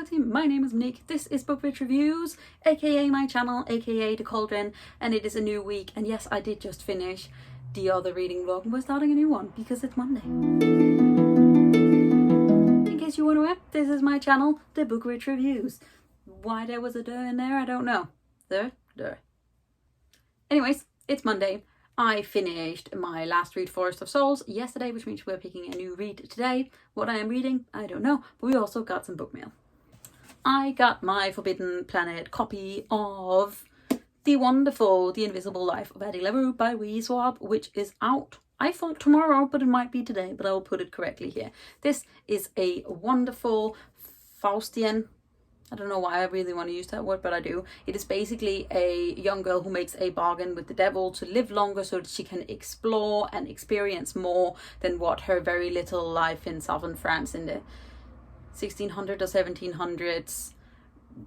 team, my name is Monique, this is Bookwitch Reviews, aka my channel, aka The Cauldron, and it is a new week, and yes, I did just finish the other reading vlog, and we're starting a new one because it's Monday. In case you were unaware, this is my channel, The Bookwitch Reviews. Why there was a duh in there, I don't know. Duh. Anyways, it's Monday. I finished my last read, Forest of Souls, yesterday, which means we're picking a new read today. What I am reading, I don't know, but we also got some book mail. I got my Forbidden Planet copy of the wonderful The Invisible Life of Addie Larue by Scwab, which is out, I thought tomorrow, but it might be today, but I will put it correctly here. This is a wonderful Faustian, I don't know why I really want to use that word, but I do. It is basically a young girl who makes a bargain with the devil to live longer so that she can explore and experience more than what her very little life in southern France in the 1600s or 1700s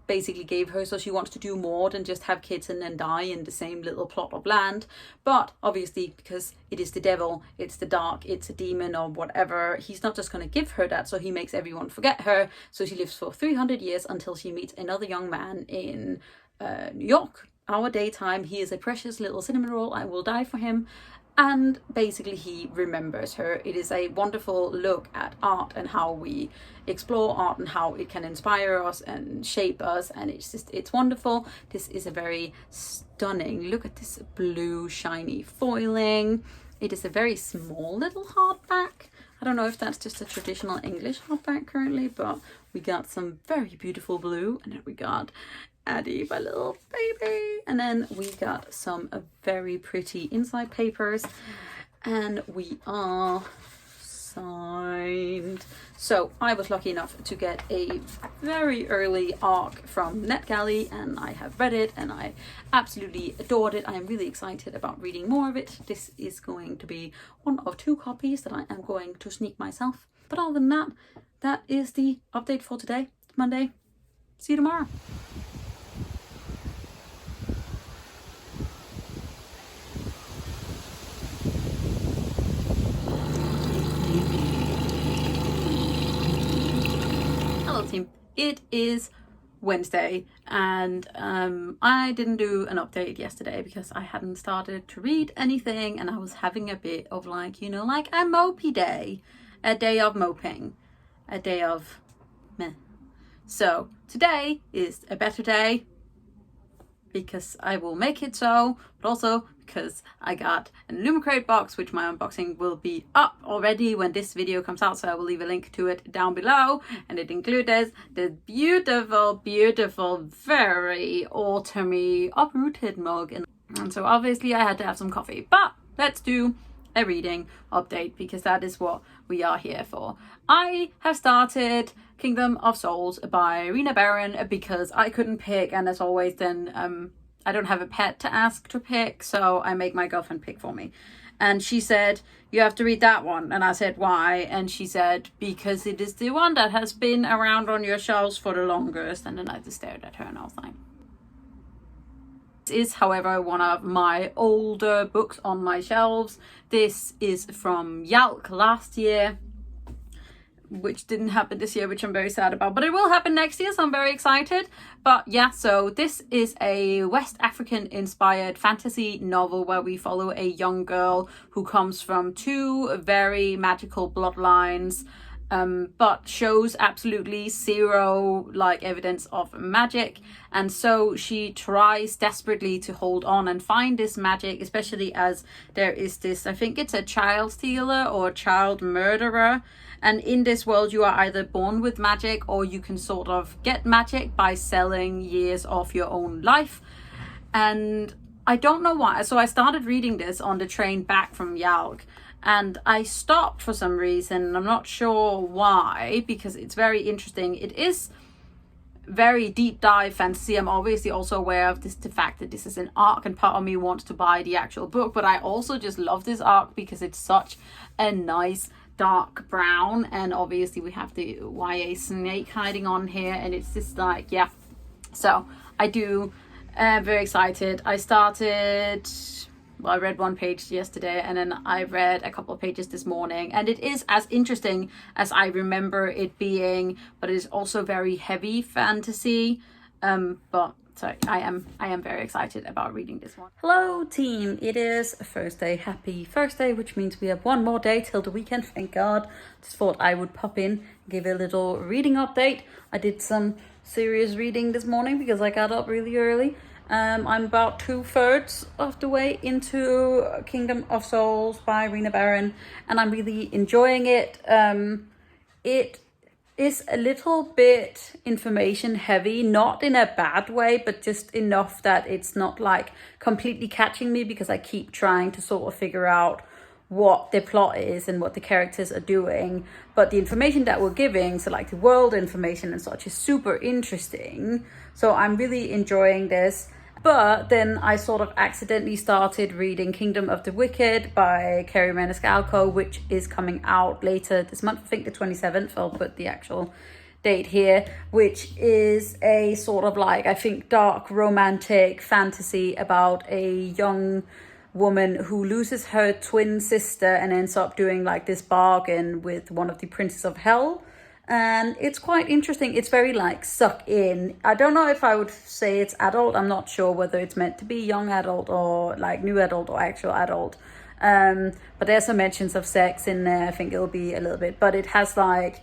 basically gave her. So she wants to do more than just have kids and then die in the same little plot of land. But obviously, because it is the devil, it's the dark, it's a demon or whatever, he's not just going to give her that, so he makes everyone forget her. So she lives for 300 years until she meets another young man in New York, our daytime. He is a precious little cinnamon roll, I will die for him. And basically he remembers her. It is a wonderful look at art and how we explore art and how it can inspire us and shape us, and it's wonderful. This is a very stunning, look at this blue shiny foiling. It is a very small little hardback. I don't know if that's just a traditional English hardback currently, but we got some very beautiful blue, and then we got Addie, my little baby, and then we got some very pretty inside papers, and we are signed. So I was lucky enough to get a very early arc from NetGalley, and I have read it and I absolutely adored it. I am really excited about reading more of it. This is going to be one of 2 copies that I am going to sneak myself. But other than that, that is the update for today, Monday. See you tomorrow. Team. It is Wednesday, and I didn't do an update yesterday because I hadn't started to read anything, and I was having a bit of like, you know, like a mopey day, a day of moping, a day of meh. So today is a better day because I will make it so, but also because I got an Illumicrate box, which my unboxing will be up already when this video comes out, so I will leave a link to it down below. And it includes this beautiful, very autumny uprooted mug, and so obviously I had to have some coffee. But let's do a reading update because that is what we are here for. I have started Kingdom of Souls by Rena Barron because I couldn't pick, and as always then I don't have a pet to ask to pick, so I make my girlfriend pick for me. And she said, you have to read that one. And I said, why? And she said, because it is the one that has been around on your shelves for the longest. And then I just stared at her and I was like, this is, however, one of my older books on my shelves. This is from Yalk last year, which didn't happen this year, which I'm very sad about, but it will happen next year, so I'm very excited. But yeah, so this is a West African inspired fantasy novel where we follow a young girl who comes from 2 very magical bloodlines, but shows absolutely zero like evidence of magic, and so she tries desperately to hold on and find this magic, especially as there is this, I think it's a child stealer or a child murderer. And in this world, you are either born with magic or you can sort of get magic by selling years of your own life. And I don't know why. So I started reading this on the train back from Yalk, and I stopped for some reason. I'm not sure why, because it's very interesting. It is very deep dive fantasy. I'm obviously also aware of the fact that this is an arc, and part of me wants to buy the actual book, but I also just love this arc because it's such a nice dark brown, and obviously we have the YA snake hiding on here, and it's just like, yeah. So I do very excited. I started I read one page yesterday, and then I read a couple of pages this morning, and it is as interesting as I remember it being, but it is also very heavy fantasy. But so I am very excited about reading this one. Hello team, it is Thursday. Happy Thursday, which means we have one more day till the weekend, thank God. Just thought I would pop in, give a little reading update. I did some serious reading this morning because I got up really early. I'm about 2/3 of the way into Kingdom of Souls by Rena Barron, and I'm really enjoying it. It is a little bit information heavy, not in a bad way, but just enough that it's not like completely catching me, because I keep trying to sort of figure out what the plot is and what the characters are doing. But the information that we're giving, so like the world information and such, is super interesting. So I'm really enjoying this. But then I sort of accidentally started reading Kingdom of the Wicked by Kerri Maniscalco, which is coming out later this month, I think the 27th. I'll put the actual date here, which is a sort of like, I think, dark romantic fantasy about a young woman who loses her twin sister and ends up doing like this bargain with one of the princes of hell. And it's quite interesting. It's very like suck in. I don't know if I would say it's adult. I'm not sure whether it's meant to be young adult or like new adult or actual adult. But there's some mentions of sex in there. I think it'll be a little bit, but it has like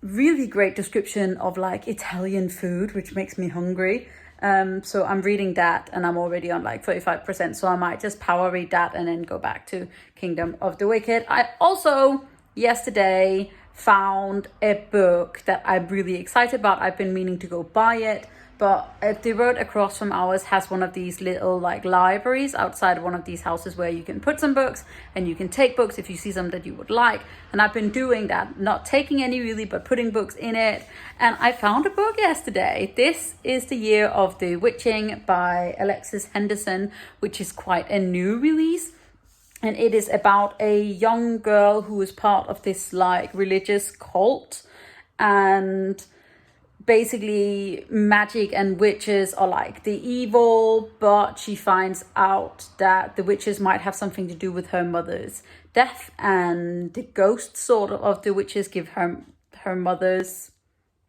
really great description of like Italian food, which makes me hungry. So I'm reading that, and I'm already on like 35%. So I might just power read that and then go back to Kingdom of the Wicked. I also yesterday found a book that I'm really excited about. I've been meaning to go buy it, but the road across from ours has one of these little like libraries outside one of these houses where you can put some books and you can take books if you see some that you would like. And I've been doing that, not taking any really, but putting books in it. And I found a book yesterday. This is The Year of the Witching by Alexis Henderson, which is quite a new release. And it is about a young girl who is part of this like religious cult, and basically magic and witches are like the evil, but she finds out that the witches might have something to do with her mother's death, and the ghosts sort of the witches give her mother's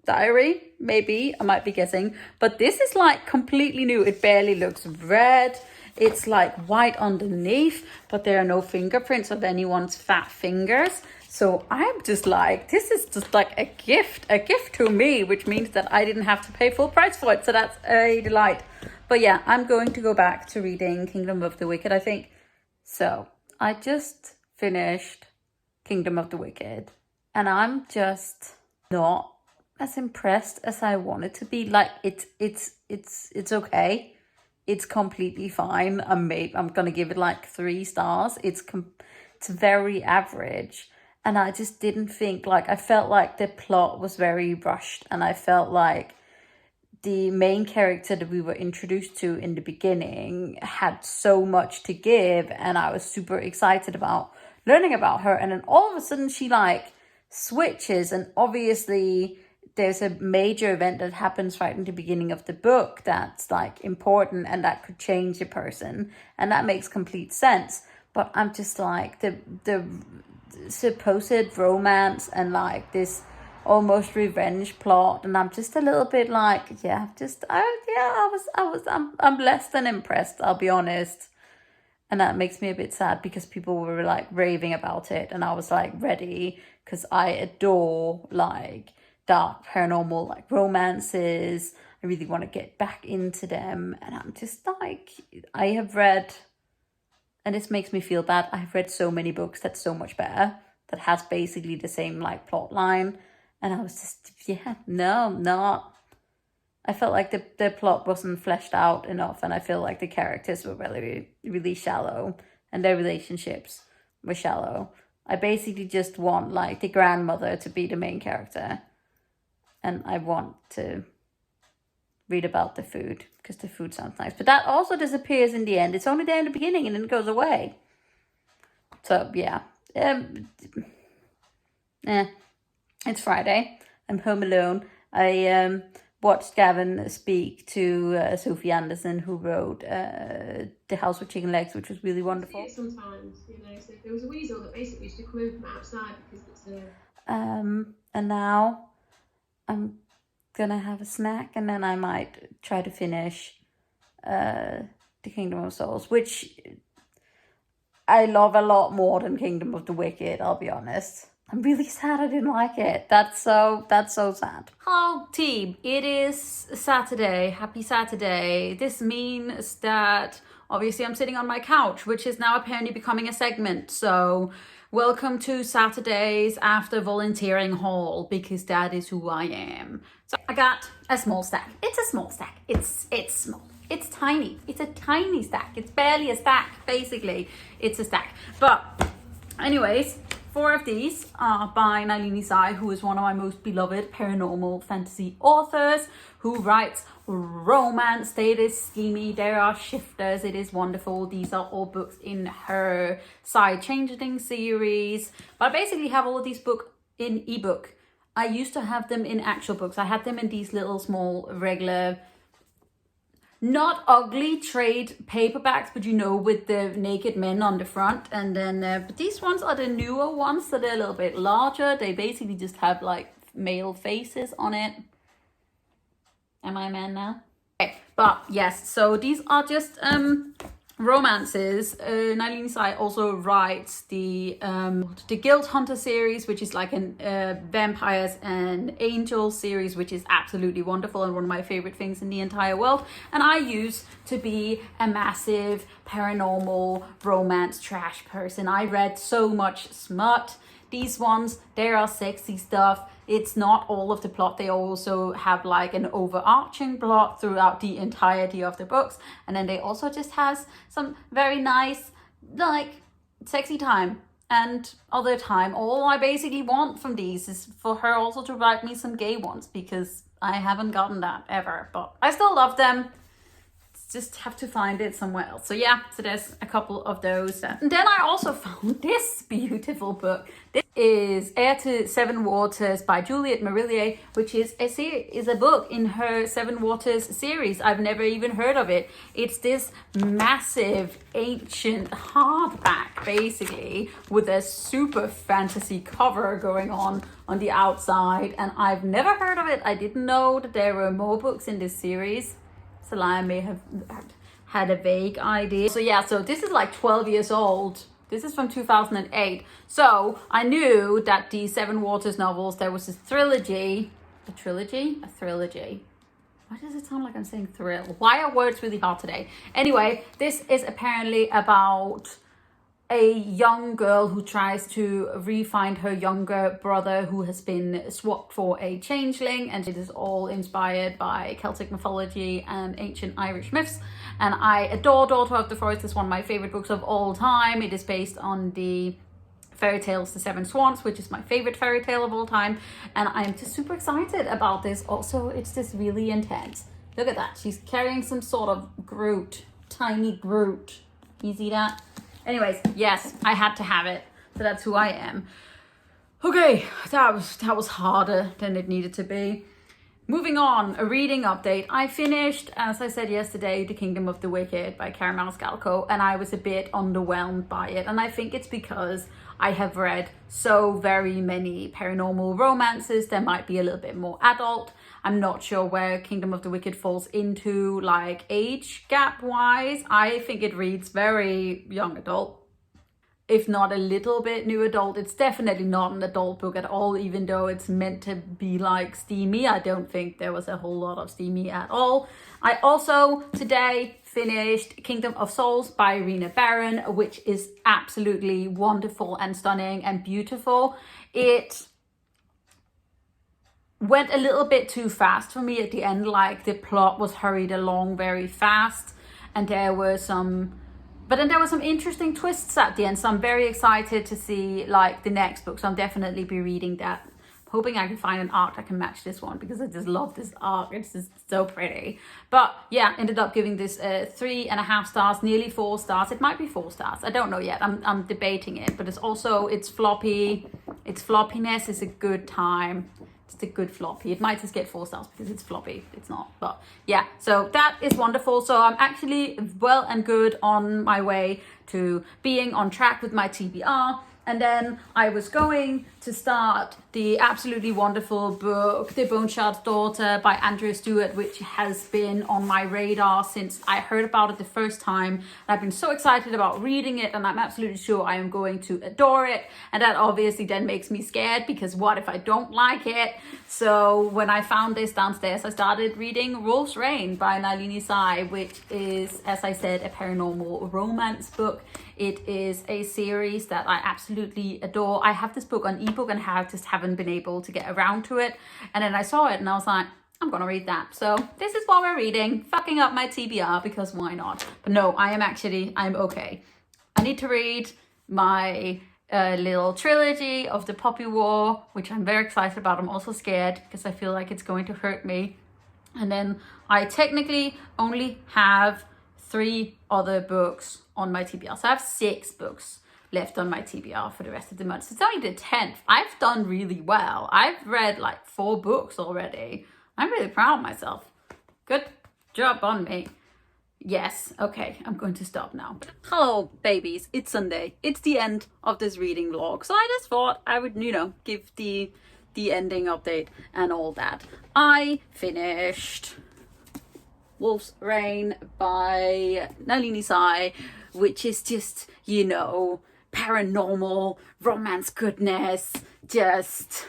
diary, maybe, I might be guessing. But this is like completely new. It barely looks red. It's like white underneath, but there are no fingerprints of anyone's fat fingers. So I'm just like, this is just like a gift to me, which means that I didn't have to pay full price for it. So that's a delight. But yeah, I'm going to go back to reading Kingdom of the Wicked, I think. So I just finished Kingdom of the Wicked, and I'm just not as impressed as I wanted to be. Like it's okay. It's completely fine. I'm gonna give it like 3 stars. It's very average, and I just didn't think, like, I felt like the plot was very rushed, and I felt like the main character that we were introduced to in the beginning had so much to give, and I was super excited about learning about her, and then all of a sudden she like switches, and obviously there's a major event that happens right in the beginning of the book that's like important and that could change a person, and that makes complete sense. But I'm just like, the supposed romance and like this almost revenge plot, and I'm just a little bit like, I'm less than impressed, I'll be honest. And that makes me a bit sad because people were like raving about it, and I was like ready, because I adore like dark paranormal like romances. I really want to get back into them, and I'm just like, I have read, and this makes me feel bad, I've read so many books that's so much better, that has basically the same like plot line, and I was just, I felt like the plot wasn't fleshed out enough, and I feel like the characters were really, really shallow, and their relationships were shallow. I basically just want like the grandmother to be the main character, and I want to read about the food because the food sounds nice. But that also disappears in the end. It's only there in the beginning and then it goes away. So yeah. It's Friday. I'm home alone. I watched Gavin speak to Sophie Anderson, who wrote The House with Chicken Legs, which was really wonderful. Sometimes, you know, so if there was a weasel that basically used to come in from outside because it's a... And now I'm gonna have a snack, and then I might try to finish The Kingdom of Souls, which I love a lot more than Kingdom of the Wicked, I'll be honest. I'm really sad I didn't like it. That's so sad. Hello team, it is Saturday. Happy Saturday. This means that obviously I'm sitting on my couch, which is now apparently becoming a segment. So welcome to Saturdays after volunteering haul, because that is who I am. So I got a small stack. It's a small stack. It's small. It's tiny. It's a tiny stack. It's barely a stack, basically. It's a stack. But anyways, 4 of these are by Nalini Psy, who is one of my most beloved paranormal fantasy authors, who writes romance. It is steamy. There are shifters. It is wonderful. These are all books in her Psy-Changeling series. But I basically have all of these books in ebook. I used to have them in actual books. I had them in these little small regular, not ugly trade paperbacks, but you know, with the naked men on the front. And then but these ones are the newer ones, so they're a little bit larger. They basically just have like male faces on it. Am I a man now? Okay, but yes, so these are just romances. Nalini Psy also writes the Guild Hunter series, which is like an vampires and angels series, which is absolutely wonderful and one of my favorite things in the entire world. And I used to be a massive paranormal romance trash person. I read so much smut. These ones, they are sexy stuff. It's not all of the plot. They also have like an overarching plot throughout the entirety of the books. And then they also just has some very nice, like, sexy time and other time. All I basically want from these is for her also to write me some gay ones, because I haven't gotten that ever. But I still love them. Just have to find it somewhere else. So yeah, so there's a couple of those. And then I also found this beautiful book. This is Heir to Sevenwaters by Juliette Marillier, which is a book in her Sevenwaters series. I've never even heard of it. It's this massive ancient hardback, basically, with a super fantasy cover going on the outside. And I've never heard of it. I didn't know that there were more books in this series. So I may have had a vague idea. So yeah, so this is like 12 years old. This is from 2008. So I knew that the Sevenwaters novels, there was this trilogy. A trilogy? A trilogy. Why does it sound like I'm saying thrill? Why are words really hard today? Anyway, this is apparently about a young girl who tries to re-find her younger brother who has been swapped for a changeling, and it is all inspired by Celtic mythology and ancient Irish myths. And I adore Daughter of the Forest. It's one of my favorite books of all time. It is based on the fairy tales The Seven Swans, which is my favorite fairy tale of all time, and I'm just super excited about this. Also, it's just really intense. Look at that. She's carrying some sort of Groot, tiny Groot. You see that? Anyways, yes, I had to have it. So that's who I am. Okay, that was harder than it needed to be. Moving on, a reading update. I finished, as I said yesterday, The Kingdom of the Wicked by Kerri Maniscalco, and I was a bit underwhelmed by it. And I think it's because I have read so very many paranormal romances. There might be a little bit more adult. I'm not sure where Kingdom of the Wicked falls into, like, age gap wise. I think it reads very young adult, if not a little bit new adult. It's definitely not an adult book at all, even though it's meant to be like steamy. I don't think there was a whole lot of steamy at all. I also today finished Kingdom of Souls by Rena Barron, which is absolutely wonderful and stunning and beautiful. It went a little bit too fast for me at the end. Like, the plot was hurried along very fast, and there were some interesting twists at the end. So I'm very excited to see like the next book. So I'm definitely be reading that. I'm hoping I can find an art that can match this one, because I just love this art. It's just so pretty. But yeah, ended up giving this 3.5 stars, nearly 4 stars. It might be 4 stars. I don't know yet. I'm debating it. But it's floppy. Its floppiness is a good time. It's a good floppy. It might just get 4 stars because it's floppy. It's not, but yeah. So that is wonderful. So I'm actually well and good on my way to being on track with my TBR. And then I was going to start the absolutely wonderful book, The Boneshard's Daughter by Andrea Stewart, which has been on my radar since I heard about it the first time. And I've been so excited about reading it, and I'm absolutely sure I am going to adore it. And that obviously then makes me scared, because what if I don't like it? So when I found this downstairs, I started reading Wolf's Rain by Nalini, which is, as I said, a paranormal romance book. It is a series that I absolutely adore. I have this book on ebook and just haven't been able to get around to it. And then I saw it and I was like, I'm gonna read that. So this is what we're reading, fucking up my TBR, because why not? But no, I'm okay. I need to read my little trilogy of the Poppy War, which I'm very excited about. I'm also scared because I feel like it's going to hurt me. And then I technically only have 3 other books on my TBR. So I have 6 books left on my TBR for the rest of the month. So it's only the 10th. I've done really well. I've read like 4 books already. I'm really proud of myself. Good job on me. Yes, okay, I'm going to stop now. Hello, babies. It's Sunday. It's the end of this reading vlog. So I just thought I would, give the ending update and all that. I finished Wolf's Rain by Nalini, which is just, paranormal romance goodness, just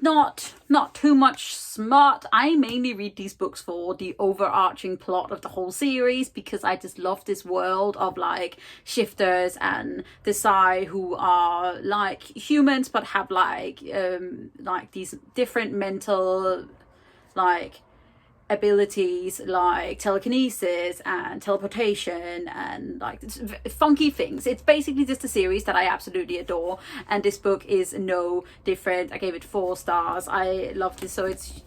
not too much smart. I mainly read these books for the overarching plot of the whole series, because I just love this world of like shifters and the Psy, who are like humans but have like these different mental abilities like telekinesis and teleportation and like funky things. It's basically just a series that I absolutely adore, and this book is no different. I gave it 4 stars. I love this. So it's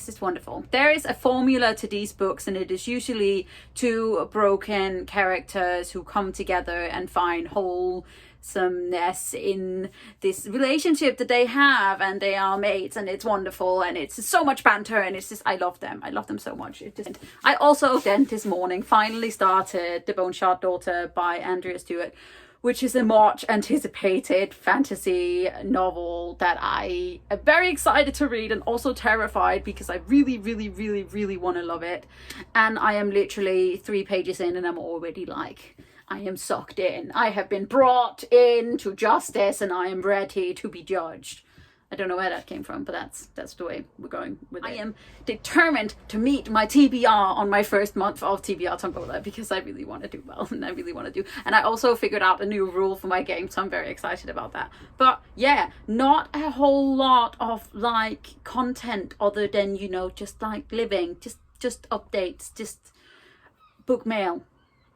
just wonderful. There is a formula to these books, and it is usually 2 broken characters who come together and find wholesomeness in this relationship that they have, and they are mates, and it's wonderful, and it's so much banter, and it's just, I love them so much. I also then this morning finally started The Boneshard Daughter by Andrea Stewart, which is a much anticipated fantasy novel that I am very excited to read, and also terrified because I really want to love it. And I am literally 3 pages in and I'm already like, I am sucked in. I have been brought into justice and I am ready to be judged. I don't know where that came from, but that's the way we're going with it. I am determined to meet my TBR on my first month of TBR Tombola, because I really want to do well, and I really want to do. And I also figured out a new rule for my game, so I'm very excited about that. But yeah, not a whole lot of like content other than, just like living, just updates, just book mail.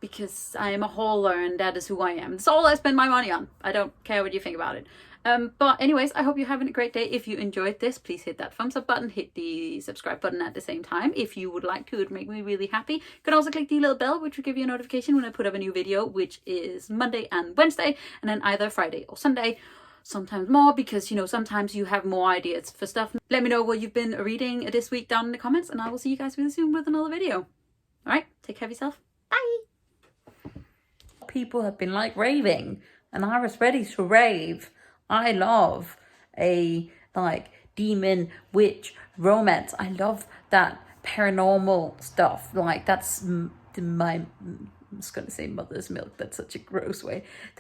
Because I am a hauler and that is who I am. That's all I spend my money on. I don't care what you think about it. But anyways, I hope you're having a great day. If you enjoyed this, please hit that thumbs up button. Hit the subscribe button at the same time if you would like to. It would make me really happy. You can also click the little bell, which will give you a notification when I put up a new video, which is Monday and Wednesday. And then either Friday or Sunday. Sometimes more, because, sometimes you have more ideas for stuff. Let me know what you've been reading this week down in the comments. And I will see you guys really soon with another video. Alright, take care of yourself. Bye! People have been like raving, and I was ready to rave. I love a like demon witch romance. I love that paranormal stuff. Like that's my, I'm just gonna say mother's milk. That's such a gross way.